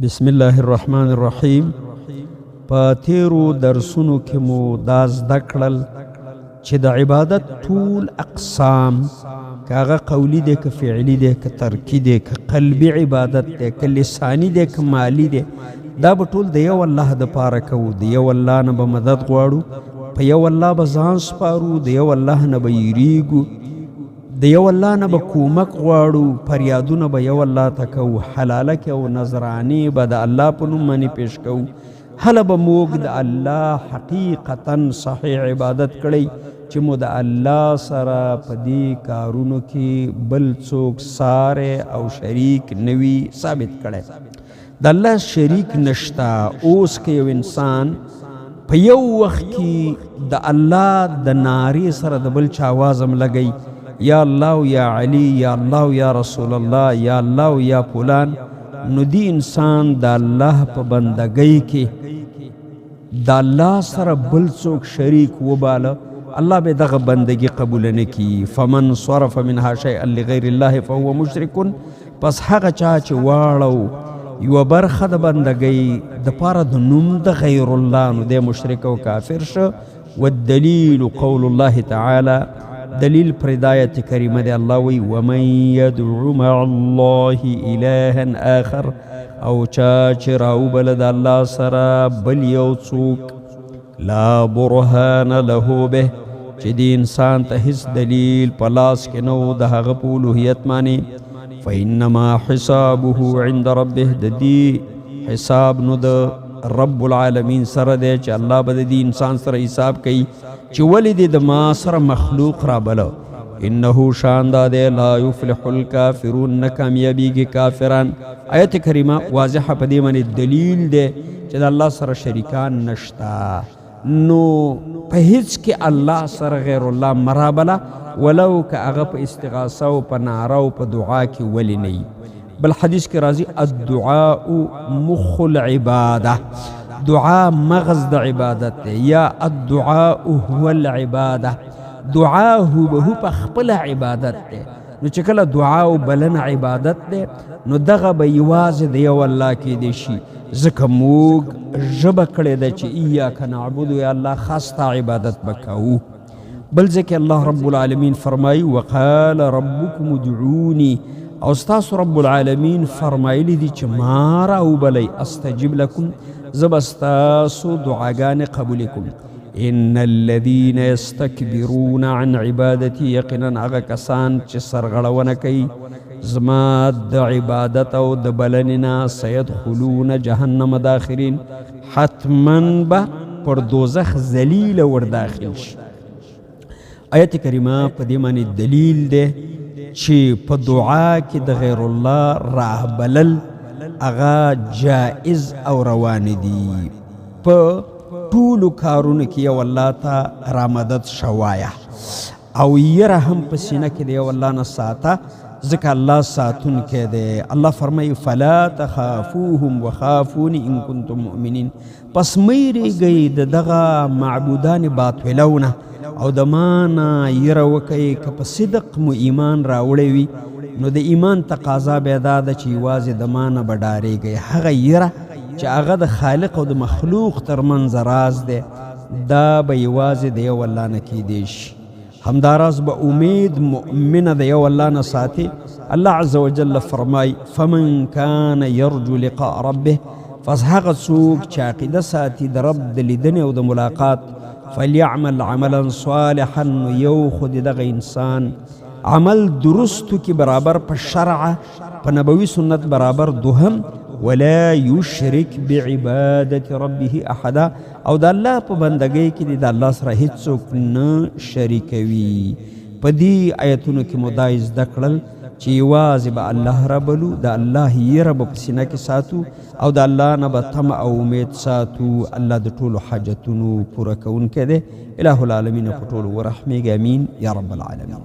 بسم الله الرحمن الرحیم. په تیرو درسونو کې مو دا زده کړل چې د عبادت ټول اقسام کاغه قولی دی که فعلی دی که ترکی دی که قلبی عبادت دی که لسانی دی که مالی دی، دا به ټول د یو الله د پاره کوو. د یو الله نه به مدد غواړو، په یو الله به ځان سپارو، د یو الله نه به یریږو، د یو الله نه به کومک غواړو، فریادونه به یو الله ته کوو، حلالک او نظرانی به د الله په نوم باندې پیش کوو. هله به موږ د الله حقیقتا صحیح عبادت کړی چې مو د الله سره په دې کارونو کې بل څوک ساره او شریک نوي ثابت کړی. د الله شریک نشتا. اوس که یو انسان په یو وخت کې د الله د نارې سره د بل چا آواز هم لګی، یا الله یا علی، یا الله یا رسول الله، یا الله یا فلان، نو دی انسان د الله په بندګۍ کې د الله سره بل څوک شریک وباله، الله به دغه بندگی قبول نه کی. فمن صرف منها شیئا لغیر الله فهو مشرک. پس هغه چا چې واړو یوه برخه د بندګۍ د پاره د نوم د غیر الله، نو دی مشرک او کافر شه. والدلیل قول الله تعالی، دلیل پر آیت کریمه دی الله وی ومن یدعو مع الله الها آخر، او چا چې راوبله د الله سره بل یو څوک لا برهان له به، چې دی انسان ته هیڅ دلیل په لاس کې نو د هغه په الوهیت باندې، فانما حسابه عند ربه، د دې حساب نو د رب العالمین سره دی چې الله به د دې انسان سره حساب کوي چې ولې دې د ما سره مخلوق را بله. انه شاندا دی لا یفلح الکافرون، نه کامیابیږي کافران. آیت کریمه واضحه په دې باندې دلیل دی چې د الله سره شریکان نشتا، نو په هیڅ کې الله سره غیر الله مرابله، ولو که هغه په استغاثه او په نعره او په دعا کې ولی نه. بل حدیث کې راځي الدعاء مخ العباده، دعا مغز د عبادت دی، یا الدعاء هو العباده، دعا هو په خپل عبادت دی. نو چې کله دعا او بلنه عبادت دی، نو دغه به یوازې د یو الله کې دی شي. ځکه موږ ژبه کړې ده چې ایاک نعبد، یا الله خاص تا عبادت به کوو. بل ځکه الله رب العالمین فرمایي وقال ربکم ادعوني، او ستاسو رب العالمین فرمایلی دی چې ما راوبلی استجب لکم، زه به ستاسو دعاګانې قبول کړم. ان الذین یستکبرون عن عبادتی، یقینا هغه کسان چې سرغړونه کوي زما د عبادت او د بلنې نه، سیدخلون جهنم داخلین، حتما به پر دوزخ ذلیل ور داخل شي. آیت کریمه په دې باندې دلیل دی چې په دعا کې د غیر الله رهبلل هغه جائز او روان دي. په ټولو کارونو کې یو الله ته رامدد شوایه، او یره هم په سینه کې د یو الله نه ساته، ځکه الله ساتونکی دی. الله فرمایي فلا تخافوهم وخافوني ان کنتم مؤمنین، پس مه یریږئ د دغه معبودان باطلونه، او د ما نه یره وکئ که په صدق مو ایمان راوړی وي. نو د ایمان تقاضا بیا دا ده چې یوازې د ما نه به ډارېږئ. هغه یره چې هغه د خالق او د مخلوق ترمنځ راز دی، دا به یوازې د یو الله نه کیدی شي. همداراز به امید مؤمنه د یو الله نه ساتي. الله عز وجل فرمای فمن کان یرجو لقاء ربه، پس هغه څوک چې عقیده ساتي د رب د لیدنې او د ملاقات، فلیعمل عملا صالحا، یو خود دغه انسان عمل درستو کی برابر په شرع په نبوي سنت برابر دوهم، ولا یشرک بعبادت ربه احدا، او د الله په بندګۍ کې د الله سره هیڅوک نه شریکوي. په دې آیتونو کې مو دا زده کړل چې یوازې به الله ربلو، د الله یره به په سینه کې ساتو، او د الله نه به طمع او امید ساتو. الله د ټولو حاجتونو پوره کوونکی دی. الہ العالمین په ټولو ورحمیږي. امین یا رب العالمین.